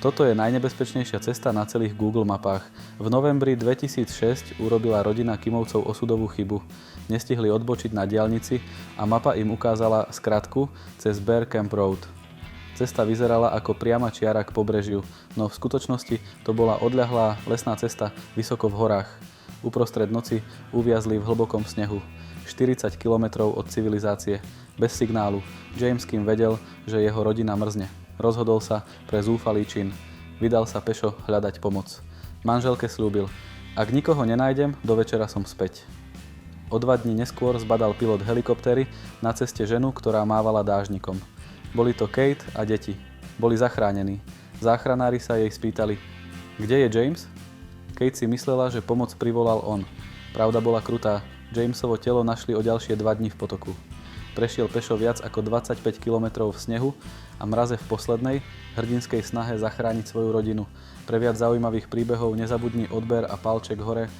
Toto je najnebezpečnejšia cesta na celých Google mapách. V novembri 2006 urobila rodina Kimovcov osudovú chybu. Nestihli odbočiť na diaľnici a mapa im ukázala skratku cez Bear Camp Road. Cesta vyzerala ako priama čiara k pobrežiu, no v skutočnosti to bola odľahlá lesná cesta vysoko v horách. Uprostred noci uviazli v hlbokom snehu. 40 kilometrov od civilizácie. Bez signálu. James kým vedel, že jeho rodina mrzne. Rozhodol sa pre zúfalý čin. Vydal sa pešo hľadať pomoc. Manželke sľúbil: ak nikoho nenájdem, do večera som späť. O 2 dní neskôr zbadal pilot helikoptéry na ceste ženu, ktorá mávala dážnikom. Boli to Kate a deti. Boli zachránení. Záchranári sa jej spýtali: kde je James? Kate si myslela, že pomoc privolal on. Pravda bola krutá. Jamesovo telo našli o ďalšie 2 dni v potoku. Prešiel pešo viac ako 25 kilometrov v snehu a mraze v poslednej, hrdinskej snahe zachrániť svoju rodinu. Pre viac zaujímavých príbehov nezabudni odber a palček hore